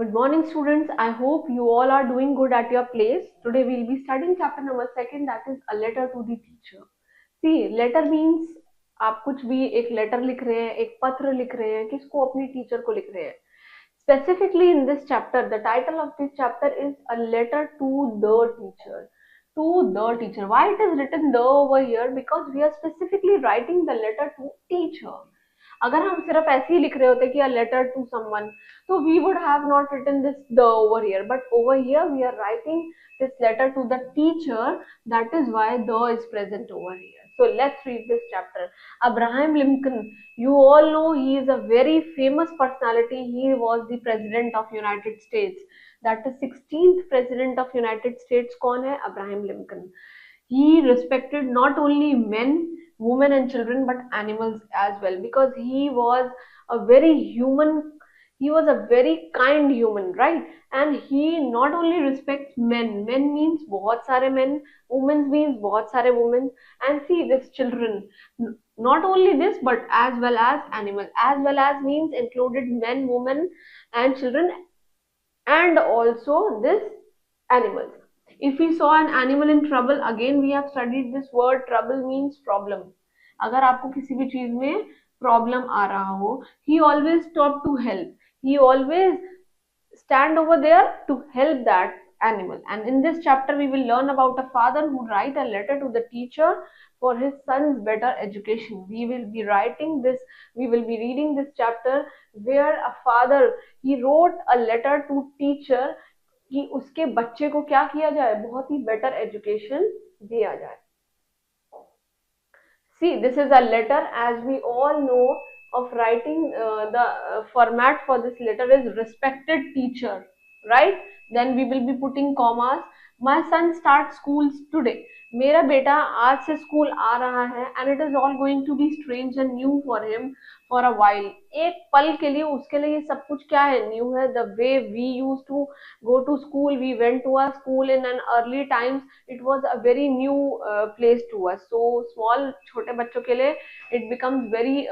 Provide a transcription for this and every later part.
Good morning, students. I hope you all are doing good at your place. Today we'll be studying chapter number second, that is a letter to the teacher. See, letter means आप कुछ भी एक letter लिख रहे हैं, एक पत्र लिख रहे हैं, किसको? अपनी टीचर को लिख रहे हैं. Specifically in this chapter, the title of this chapter is a letter to the teacher. To the teacher. Why it is written the over here? Because we are specifically writing the letter to teacher. अगर हम सिर्फ ऐसे ही लिख रहे होते कि a letter to someone, so we would have not written this the over here, but over here we are writing this letter to the teacher. That is why the is present over here. So let's read this chapter. Abraham Lincoln, you all know he is a very famous personality. He was the president of United States. That is 16th president of United States. कौन है? Abraham Lincoln. He respected not only men, women and children, but animals as well, because he was a very human, he was a very kind human, right? And he not only respects men, men means बहुत सारे men, women means बहुत सारे women, and see this children, not only this but as well as animals. As well as means included men, women and children, and also this animals. If we saw an animal in trouble, again we have studied this word. Trouble means problem. अगर आपको किसी भी चीज में problem आ रहा हो, he always stop to help, he always stand over there to help that animal. And in this chapter we will learn about a father who write a letter to the teacher for his son's better education. We will be writing this, we will be reading this chapter where a father, he wrote a letter to teacher कि उसके बच्चे को क्या किया जाए? बहुत ही better education दिया जाए. See, this is a letter. As we all know of writing, the format for this letter is respected teacher, right? Then we will be putting commas. My son starts schools today. मेरा बेटा आज से school आ रहा है, and it is all going to be strange and new for him for a while. एक पल के लिए उसके लिए ये सब कुछ क्या है? न्यू है. The way we used to go to school, we went to our school in an early times, it was a very new place to us. So small छोटे बच्चों के लिए it becomes very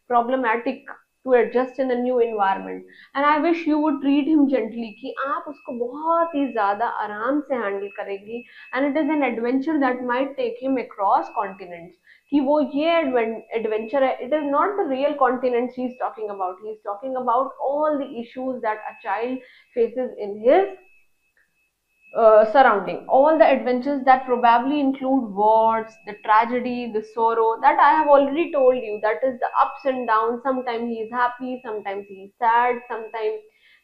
problematic to adjust in a new environment. And I wish you would treat him gently, कि आप उसको बहुत ही ज्यादा आराम से हैंडल करेगी. And it is an adventure that might take him across continents. कि वो ये adventure है. It is not the real continents he is talking about. He is talking about all the issues that a child faces in his surrounding, all the adventures that probably include wars, the tragedy, the sorrow that I have already told you. That is the ups and downs. Sometimes he is happy, sometimes he is sad, sometimes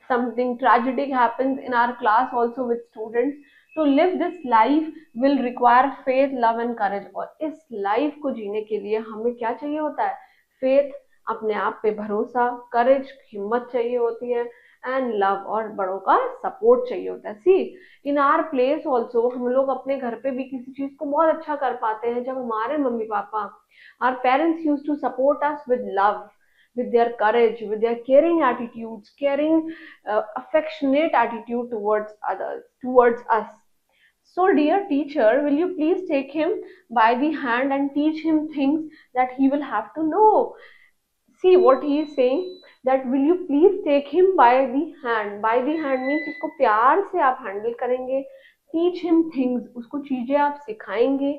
something tragic happens in our class also with students. To live this life will require faith, love and courage. और इस life को जीने के लिए हमें क्या चाहिए होता है? फेथ, अपने आप पे भरोसा, करेज, हिम्मत चाहिए होती है, एंड लव, और बड़ों का सपोर्ट चाहिए होता है. सी, इन आर प्लेस ऑल्सो, हम लोग अपने घर पे भी किसी चीज को बहुत अच्छा कर पाते हैं जब हमारे mummy papa, our parents use to support us with love, with their courage, with their caring attitudes, caring, affectionate attitude towards others, towards us. So dear teacher, will you please take him by the hand and teach him things that he will have to know? See what he is saying, that will you please take him by the hand. By the hand means उसको प्यार से आप handle करेंगे. teach him things, उसको चीजें आप सिखाएंगे,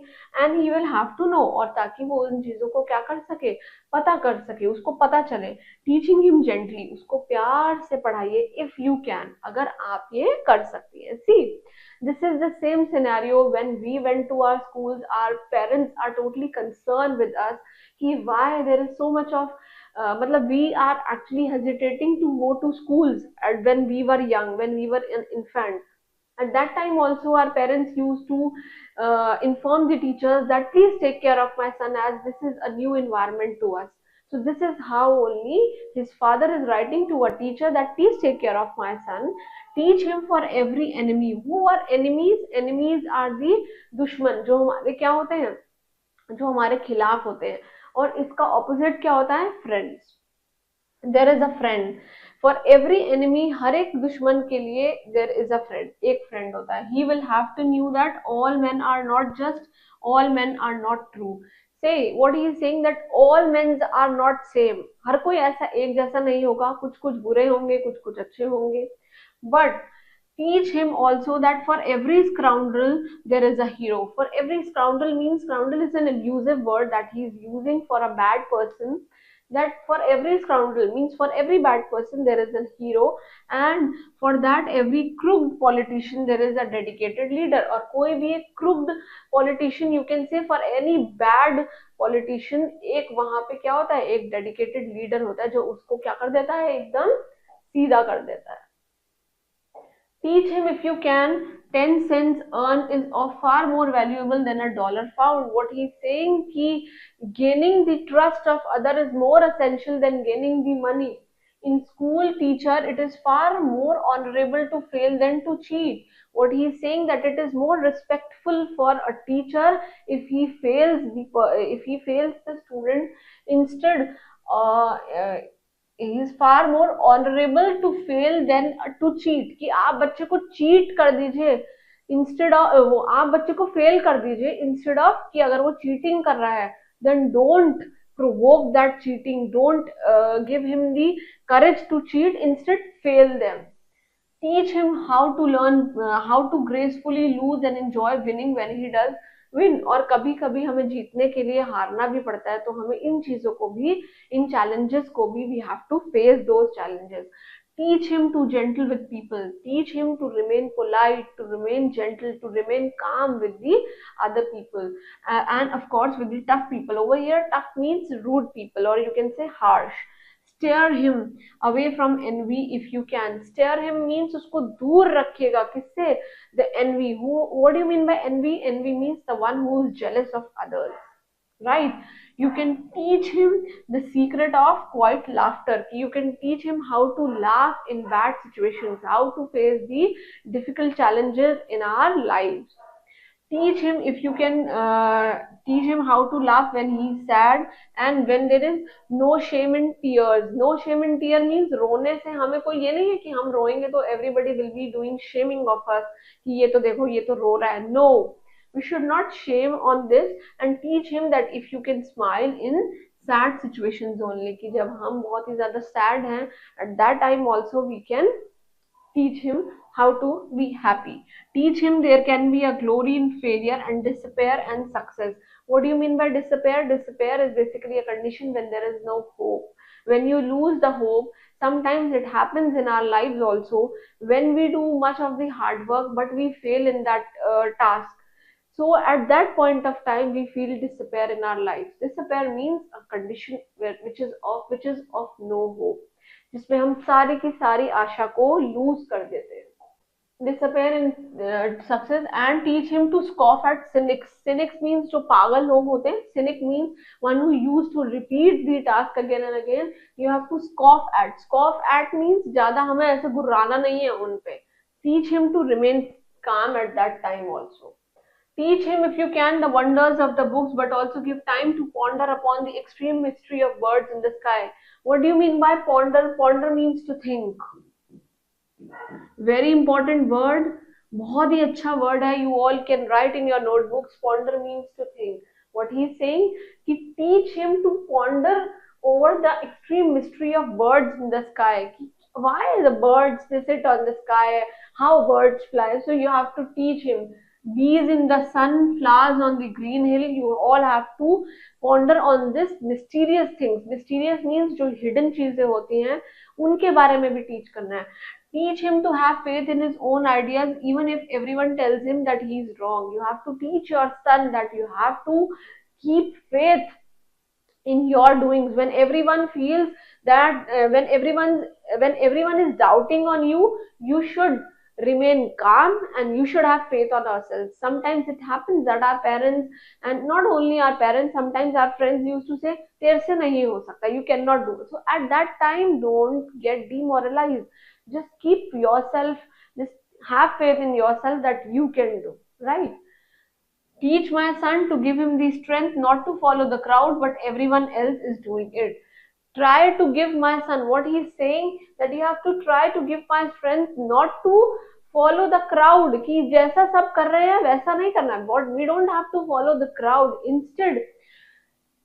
and he will have to know, और ताकि वो उन चीजों को क्या कर सके? पता कर सके, उसको पता चले. teaching him gently, उसको प्यार से पढ़ाइए. if you can, अगर आप ये कर सकती हैं. see, this is the same scenario when we went to our schools. Our parents are totally concerned with us कि why there is so much of मतलब we are actually hesitating to go to schools when we were young, when we were an infant. At that time also our parents used to inform the teachers that please take care of my son as this is a new environment to us. So this is how only his father is writing to a teacher that please take care of my son, teach him for every enemy. Who are enemies? Enemies are the दुश्मन, जो हमारे क्या होते हैं? जो हमारे खिलाफ होते हैं. और इसका ऑपोजिट क्या होता है? Friends. There is a friend for every enemy. हर एक दुश्मन के लिए देयर इज अ फ्रेंड, एक फ्रेंड होता है. He will have to knew that all men are not just, all men are not true. say what he is saying, that all men are not same. हर कोई ऐसा एक जैसा नहीं होगा, कुछ कुछ बुरे होंगे, कुछ कुछ अच्छे होंगे. But teach him also that for every scoundrel there is a hero. For every scoundrel means, scoundrel is an abusive word that he is using for a bad person. That for every scoundrel means for every bad person there is a hero, and for that every crooked politician there is a dedicated leader. और कोई भी एक crooked politician, you can say for any bad politician, एक वहां पे क्या होता है, एक dedicated leader होता है जो उसको क्या कर देता है, एकदम सीधा कर देता है. Teach him if you can, 10 cents earned is of far more valuable than a dollar found. What he's saying ki gaining the trust of other is more essential than gaining the money. In school, teacher, it is far more honorable to fail than to cheat. What he's saying that it is more respectful for a teacher if he fails the student instead. He is far more honorable to fail than to cheat. कि आप बच्चे को cheat कर दीजिए instead of, वो आप बच्चे को फेल कर दीजिए इंस्टेड ऑफ कि अगर वो चीटिंग कर रहा है, then don't provoke that cheating, don't give him the courage to cheat, instead fail them. Teach him how to learn, how to gracefully lose and enjoy winning when he does win. और कभी कभी हमें जीतने के लिए हारना भी पड़ता है, तो हमें इन चीजों को भी, इन challenges को भी, we have to face those challenges. Teach him to gentle with people, teach him to remain polite, to remain gentle, to remain calm with the other people, and of course with the tough people. Over here tough means rude people, or you can say harsh. Steer him away from envy if you can. Steer him means उसको दूर रखिएगा, किससे? The envy. Who? What do you mean by envy? Envy means the one who is jealous of others, right? You can teach him the secret of quiet laughter. You can teach him how to laugh in bad situations, how to face the difficult challenges in our lives. Teach him if you can, teach him how to laugh when he's sad and when there is no shame in tears. No shame in tear means रोने से हमें कोई ये नहीं है कि हम रोएंगे तो everybody will be doing shaming of us कि ये तो देखो ये तो रो रहा है. No, we should not shame on this, and teach him that if you can smile in sad situations only, कि जब हम बहुत ही ज्यादा sad हैं, at that time also we can teach him how to be happy. Teach him there can be a glory in failure and despair and success. What do you mean by despair? Despair is basically a condition when there is no hope. When you lose the hope, sometimes it happens in our lives also, when we do much of the hard work but we fail in that task. So at that point of time we feel despair in our lives. Despair means a condition which is of no hope, जिसमें हम सारी की सारी आशा को loose कर देते हैं. Disappear in success. And teach him to scoff at cynics. Cynics means जो पागल लोग होते हैं. Cynic means one who used to repeat the task again and again. You have to scoff at. Scoff at means ज्यादा हमें ऐसे गुर्राना नहीं है उन पे. Teach him to remain calm at that time also. Teach him if you can the wonders of the books, but also give time to ponder upon the extreme mystery of birds in the sky. What do you mean by ponder? Ponder means to think. Very important word. बहुत ही अच्छा word है. You all can write in your notebooks. Ponder means to think. What he is saying कि teach him to ponder over the extreme mystery of birds in the sky. Why the birds they sit on the sky? How birds fly? So you have to teach him. Bees in the sun, flowers on the green hill. You all have to ponder on this mysterious things. Mysterious means जो hidden चीजें होती हैं उनके बारे में भी teach करना है. Teach him to have faith in his own ideas even if everyone tells him that he is wrong. You have to teach your son that you have to keep faith in your doings when everyone feels that when everyone is doubting on you. You should remain calm and you should have faith on ourselves. Sometimes it happens that our parents, and not only our parents, sometimes our friends used to say तेरे से नहीं हो सकता, you cannot do it. So at that time don't get demoralized. Just keep yourself, just have faith in yourself that you can do, right? Teach my son to give him the strength not to follow the crowd, but everyone else is doing it. Try to give my son, what he is saying, that you have to try to give my strength not to follow the crowd, कि जैसा सब कर रहे हैं वैसा नहीं करना. But we don't have to follow the crowd. Instead,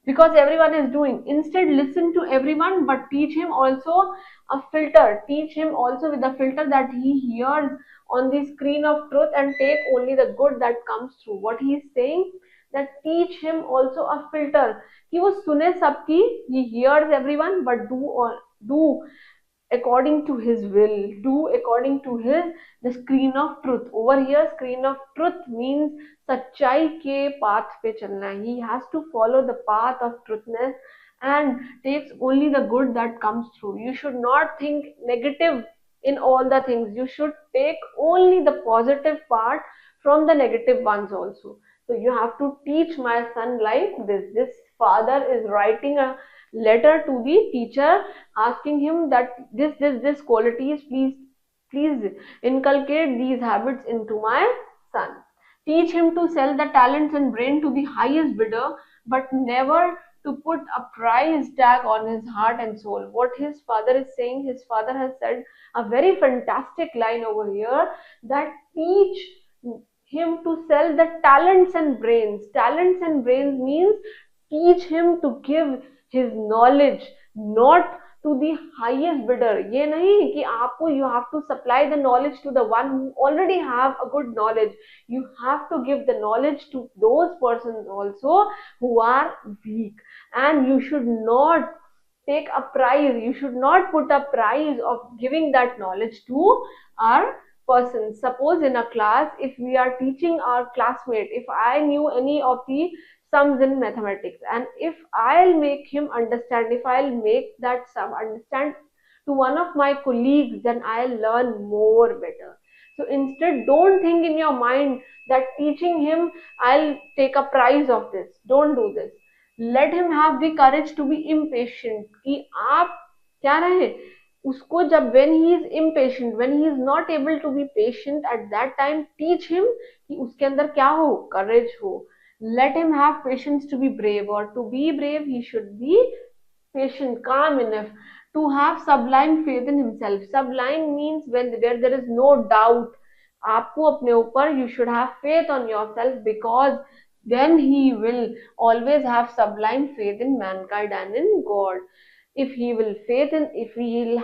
because everyone is doing. Instead, listen to everyone, but teach him also a filter. Teach him also with a filter that he hears on the screen of truth, and take only the good that comes through. What he is saying, that teach him also a filter कि वो सुने सबकी, he hears everyone but do according to his will, do according to his the screen of truth. Over here, screen of truth means सच्चाई के path पे चलना है. He has to follow the path of truthness and takes only the good that comes through. You should not think negative in all the things. You should take only the positive part from the negative ones also. So you have to teach my son like this. This father is writing a letter to the teacher asking him that this qualities, please inculcate these habits into my son. Teach him to sell the talents and brain to the highest bidder, but never to put a price tag on his heart and soul. What his father is saying, his father has said a very fantastic line over here, that teach him to sell the talents and brains. Talents and brains means teach him to give his knowledge, not to the highest bidder. ये नहीं कि आपको you have to supply the knowledge to the one who already have a good knowledge. You have to give the knowledge to those persons also who are weak, and you should not take a prize. You should not put a prize of giving that knowledge to our person. Suppose in a class, if we are teaching our classmate, if I knew any of the sums in mathematics, and if I'll make him understand, if I'll make that sum understand to one of my colleagues, then I'll learn more better. So instead, don't think in your mind that teaching him, I'll take a prize of this. Don't do this. Let him have the courage to be impatient. कि आप क्या रहे उसको जब when he is impatient, when he is not able to be patient, at that time teach him कि उसके अंदर क्या हो, courage हो. Let him have patience to be brave, or to be brave he should be patient, calm enough to have sublime faith in himself. Sublime means when where there is no doubt. आपको अपने ऊपर, you should have faith on yourself, because then he will always have sublime faith in mankind and in God. If he will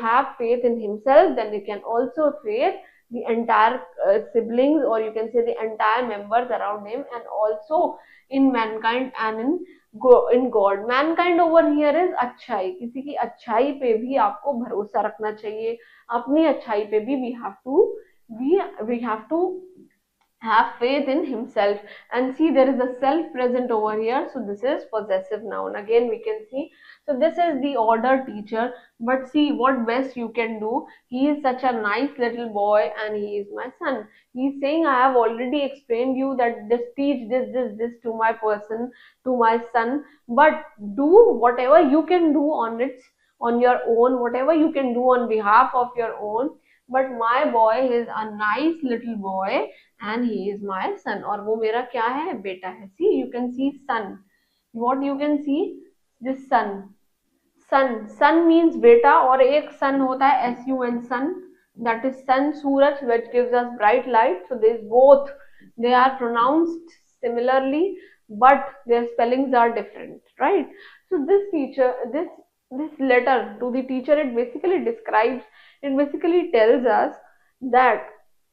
have faith in himself, then he can also faith the entire siblings, or you can say the entire members around him, and also in mankind and in God. Mankind over here is अच्छाई. किसी की अच्छाई पे भी आपको भरोसा रखना चाहिए. अपनी अच्छाई पे भी we have to have faith in himself. And see, there is a self present over here, so this is possessive noun. Again we can see, so this is the order teacher. But see what best you can do. He is such a nice little boy and he is my son. He is saying, I have already explained you that this, teach this to my person, to my son, but do whatever you can do on your own, whatever you can do on behalf of your own. But my boy is a nice little boy and he is my son. और वो मेरा क्या है, बेटा है. See, you can see son. What you can see, this son. Sun means beta, और एक sun होता है sun, sun, that is sun, suraj, which gives us bright light. So these both, they are pronounced similarly, but their spellings are different, right? So this letter to the teacher, it basically tells us that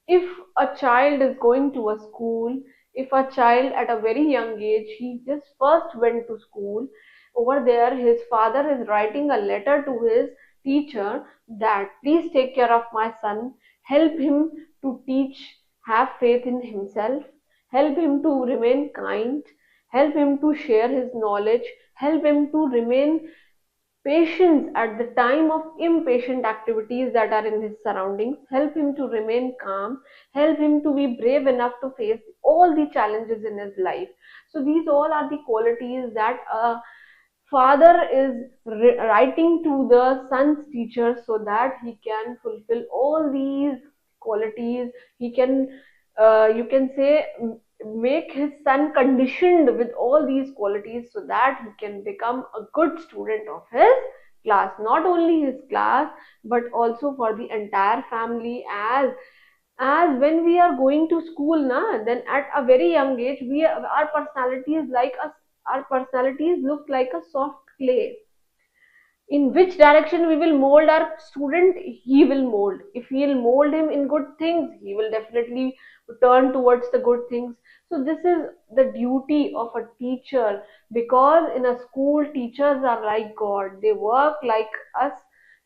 if a child is going to a school, if a child at a very young age, he just first went to school, over there his father is writing a letter to his teacher that please take care of my son, help him to teach, have faith in himself, help him to remain kind, help him to share his knowledge, help him to remain patience at the time of impatient activities that are in his surroundings, help him to remain calm, help him to be brave enough to face all the challenges in his life. So these all are the qualities that a father is writing to the son's teacher, so that he can fulfill all these qualities. He can, you can say, make his son conditioned with all these qualities, so that he can become a good student of his class. Not only his class, but also for the entire family. As when we are going to school na, then at a very young age, our personality is like Our personalities look like a soft clay. In which direction we will mold our student, he will mold. If we will mold him in good things, he will definitely turn towards the good things. So this is the duty of a teacher, because in a school, teachers are like god. They work like us,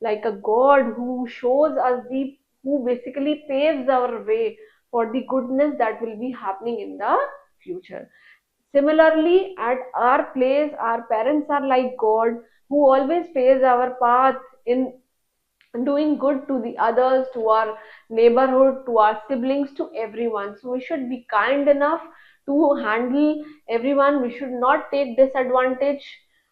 like a god who shows us the, who basically paves our way for the goodness that will be happening in the future. Similarly, at our place, our parents are like God who always pays our path in doing good to the others, to our neighborhood, to our siblings, to everyone. So we should be kind enough to handle everyone. We should not take disadvantage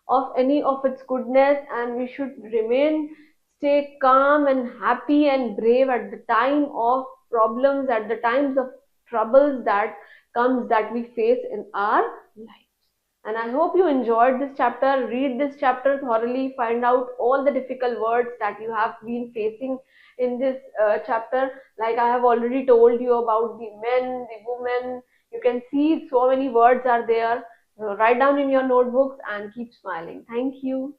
of any of its goodness, and we should remain, stay calm and happy and brave at the time of problems, at the times of troubles that comes, that we face in our life. And I hope you enjoyed this chapter. Read this chapter thoroughly, find out all the difficult words that you have been facing in this chapter. Like I have already told you about the men, the women. You can see so many words are there. Write down in your notebooks and keep smiling. Thank you.